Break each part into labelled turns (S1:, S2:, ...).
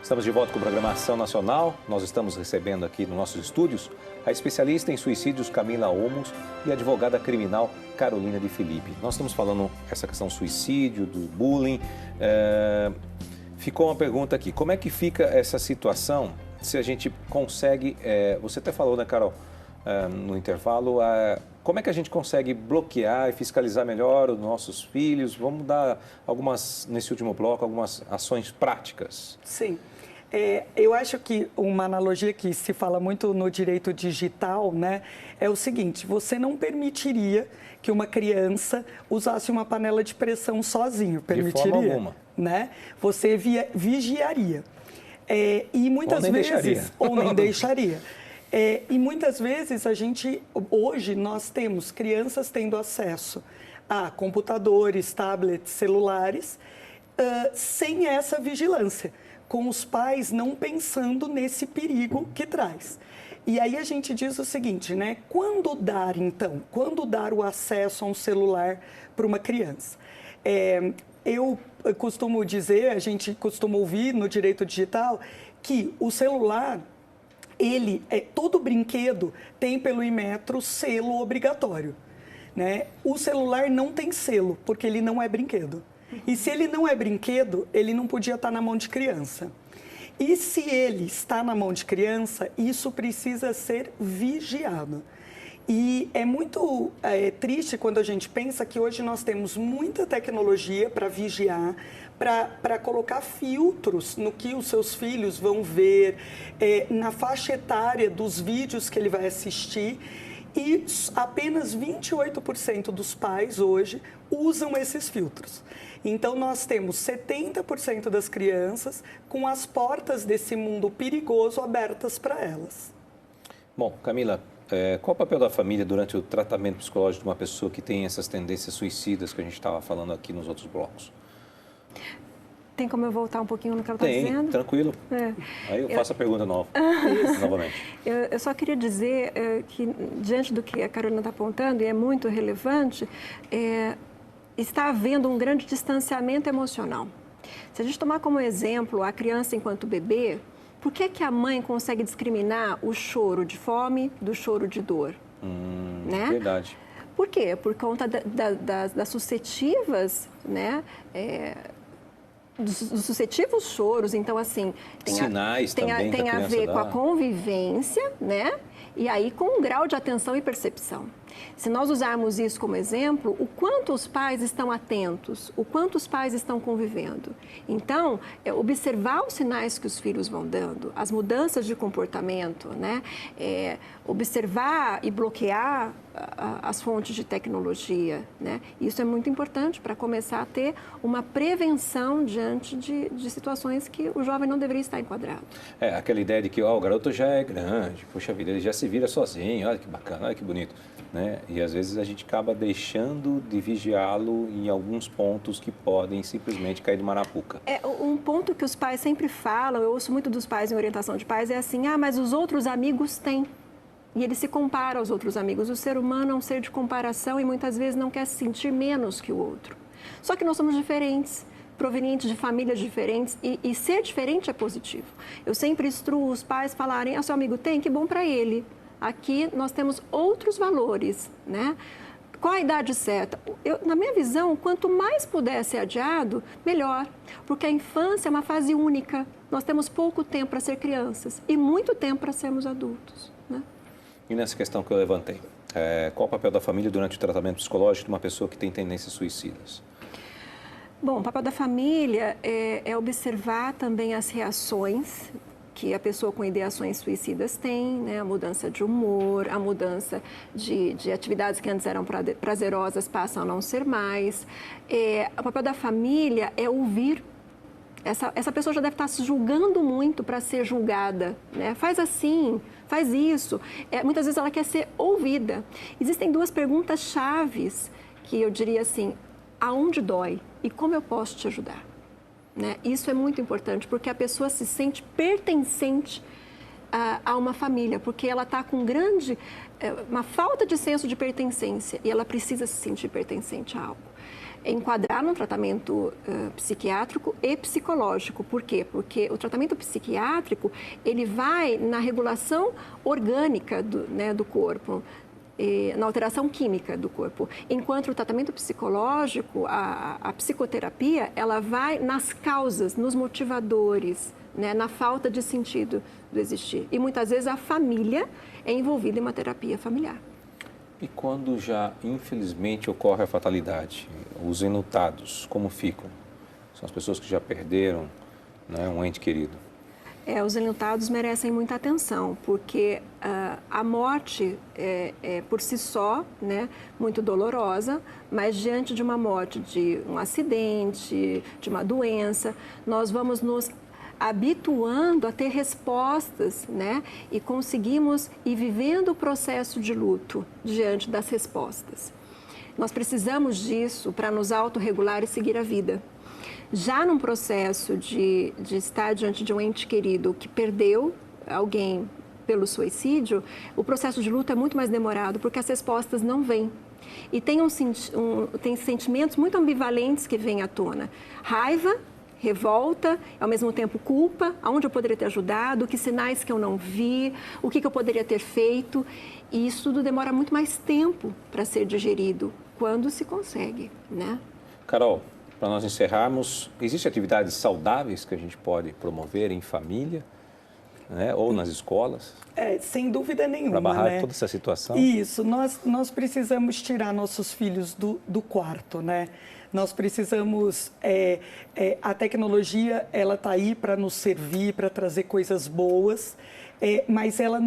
S1: Estamos de volta com a Programação Nacional. Nós estamos recebendo aqui nos nossos estúdios a especialista em suicídios Camila Olmos e a advogada criminal Carolina de Filipe. Nós estamos falando essa questão do suicídio, do bullying. Ficou uma pergunta aqui, como é que fica essa situação se a gente consegue, você até falou, né, Carol, no intervalo, como é que a gente consegue bloquear e fiscalizar melhor os nossos filhos? Vamos dar algumas, nesse último bloco, algumas ações práticas.
S2: Sim. Eu acho que uma analogia que se fala muito no direito digital, né, é o seguinte: você não permitiria que uma criança usasse uma panela de pressão sozinho, permitiria?
S1: De forma alguma.
S2: Né? Você vigiaria. E muitas vezes...
S1: Deixaria.
S2: Ou nem deixaria. E muitas vezes hoje nós temos crianças tendo acesso a computadores, tablets, celulares, sem essa vigilância, com os pais não pensando nesse perigo que traz. E aí a gente diz o seguinte, né? Quando dar o acesso a um celular para uma criança? Eu costumo dizer, a gente costuma ouvir no direito digital, que o celular, todo brinquedo tem pelo Inmetro selo obrigatório, né? O celular não tem selo, porque ele não é brinquedo. E se ele não é brinquedo, ele não podia estar na mão de criança. E se ele está na mão de criança, isso precisa ser vigiado. E é muito triste quando a gente pensa que hoje nós temos muita tecnologia para vigiar, para colocar filtros no que os seus filhos vão ver, na faixa etária dos vídeos que ele vai assistir. E apenas 28% dos pais hoje usam esses filtros. Então, nós temos 70% das crianças com as portas desse mundo perigoso abertas para elas.
S1: Bom, Camila, qual o papel da família durante o tratamento psicológico de uma pessoa que tem essas tendências suicidas que a gente estava falando aqui nos outros blocos?
S3: Tem como eu voltar um pouquinho no que ela está dizendo?
S1: Tem, tranquilo. Aí eu faço a pergunta novamente.
S3: Eu só queria dizer que, diante do que a Carolina está apontando, e é muito relevante, está havendo um grande distanciamento emocional. Se a gente tomar como exemplo a criança enquanto bebê, por que a mãe consegue discriminar o choro de fome do choro de dor? Né?
S1: Verdade.
S3: Por quê? Por conta das suscetivas, né? Dos suscetivos choros, então assim, tem a ver com a convivência, né? E aí com um grau de atenção e percepção. Se nós usarmos isso como exemplo, o quanto os pais estão atentos, o quanto os pais estão convivendo. Então, observar os sinais que os filhos vão dando, as mudanças de comportamento, né? Observar e bloquear as fontes de tecnologia, né? Isso é muito importante para começar a ter uma prevenção diante de situações que o jovem não deveria estar enquadrado.
S1: Aquela ideia de que o garoto já é grande, poxa vida, ele já se vira sozinho, olha que bacana, olha que bonito. Né? E às vezes a gente acaba deixando de vigiá-lo em alguns pontos que podem simplesmente cair de marapuca.
S3: Um ponto que os pais sempre falam, eu ouço muito dos pais em orientação de pais, é assim, mas os outros amigos têm. E ele se compara aos outros amigos. O ser humano é um ser de comparação e muitas vezes não quer se sentir menos que o outro. Só que nós somos diferentes, provenientes de famílias diferentes e ser diferente é positivo. Eu sempre instruo os pais a falarem, seu amigo tem, que bom para ele. Aqui nós temos outros valores, né? Qual a idade certa? Na minha visão, quanto mais puder ser adiado, melhor. Porque a infância é uma fase única. Nós temos pouco tempo para ser crianças e muito tempo para sermos adultos, né?
S1: E nessa questão que eu levantei, qual o papel da família durante o tratamento psicológico de uma pessoa que tem tendências suicidas?
S3: Bom, o papel da família é observar também as reações que a pessoa com ideações suicidas tem, né? A mudança de humor, a mudança de atividades que antes eram prazerosas passam a não ser mais. O papel da família é ouvir. Essa pessoa já deve estar se julgando muito para ser julgada, né? Faz assim, faz isso. Muitas vezes ela quer ser ouvida. Existem duas perguntas chaves que eu diria assim, aonde dói e como eu posso te ajudar? Né? Isso é muito importante, porque a pessoa se sente pertencente a uma família, porque ela está com uma falta de senso de pertencência e ela precisa se sentir pertencente a algo. enquadrar num tratamento psiquiátrico e psicológico. Por quê? Porque o tratamento psiquiátrico, ele vai na regulação orgânica do corpo, na alteração química do corpo. Enquanto o tratamento psicológico, a psicoterapia, ela vai nas causas, nos motivadores, né, na falta de sentido do existir. E muitas vezes a família é envolvida em uma terapia familiar.
S1: E quando já, infelizmente, ocorre a fatalidade, os enlutados, como ficam? São as pessoas que já perderam, né, um ente querido.
S3: Os enlutados merecem muita atenção, porque a morte por si só, né, muito dolorosa, mas diante de uma morte, de um acidente, de uma doença, nós vamos nos habituando a ter respostas, né, e conseguimos ir vivendo o processo de luto diante das respostas. Nós precisamos disso para nos autorregular e seguir a vida. Já num processo de estar diante de um ente querido que perdeu alguém pelo suicídio, o processo de luto é muito mais demorado, porque as respostas não vêm. E tem sentimentos muito ambivalentes que vêm à tona. Raiva, revolta, ao mesmo tempo culpa, aonde eu poderia ter ajudado, que sinais que eu não vi, o que eu poderia ter feito. E isso tudo demora muito mais tempo para ser digerido, quando se consegue, né?
S1: Carol, para nós encerrarmos, existem atividades saudáveis que a gente pode promover em família, né, ou nas escolas?
S2: Sem dúvida nenhuma,
S1: para barrar,
S2: né?
S1: Toda essa situação?
S2: Isso, nós precisamos tirar nossos filhos do quarto, né? Nós precisamos, a tecnologia, ela está aí para nos servir, para trazer coisas boas, mas ela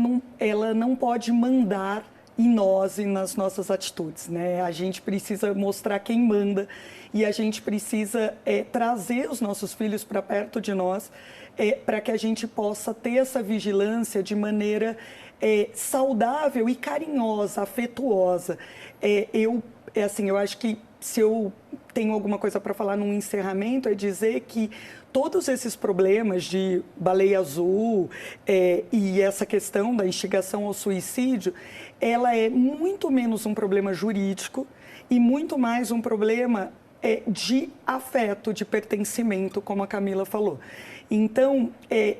S2: não pode mandar em nós e nas nossas atitudes, né? A gente precisa mostrar quem manda e a gente precisa trazer os nossos filhos para perto de nós, para que a gente possa ter essa vigilância de maneira saudável e carinhosa, afetuosa. Eu acho que se eu tenho alguma coisa para falar num encerramento, é dizer que todos esses problemas de baleia azul e essa questão da instigação ao suicídio, ela é muito menos um problema jurídico e muito mais um problema de afeto, de pertencimento, como a Camila falou. Então,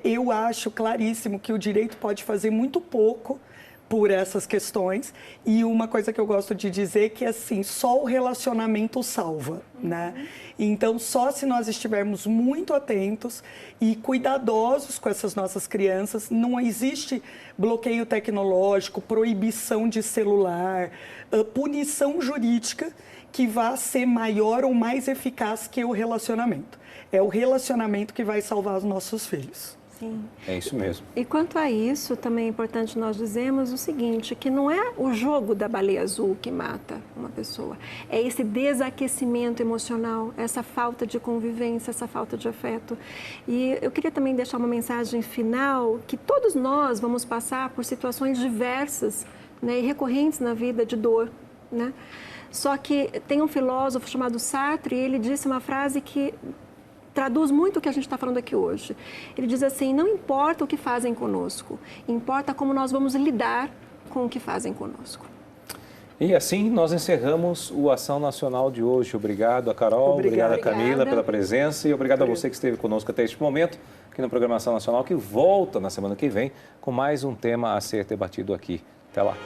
S2: eu acho claríssimo que o direito pode fazer muito pouco por essas questões, e uma coisa que eu gosto de dizer que, assim, só o relacionamento salva, né? Então, só se nós estivermos muito atentos e cuidadosos com essas nossas crianças, não existe bloqueio tecnológico, proibição de celular, punição jurídica que vá ser maior ou mais eficaz que o relacionamento. É o relacionamento que vai salvar os nossos filhos.
S3: Sim.
S1: É isso mesmo.
S3: E quanto a isso, também é importante nós dizermos o seguinte, que não é o jogo da baleia azul que mata uma pessoa, é esse desaquecimento emocional, essa falta de convivência, essa falta de afeto. E eu queria também deixar uma mensagem final, que todos nós vamos passar por situações diversas, né, e recorrentes na vida de dor, né? Só que tem um filósofo chamado Sartre, e ele disse uma frase que traduz muito o que a gente está falando aqui hoje. Ele diz assim, não importa o que fazem conosco, importa como nós vamos lidar com o que fazem conosco.
S1: E assim nós encerramos o Ação Nacional de hoje. Obrigado a Carol, obrigado a Camila pela presença e obrigado a você que esteve conosco até este momento, aqui no programa Ação Nacional, que volta na semana que vem com mais um tema a ser debatido aqui. Até lá.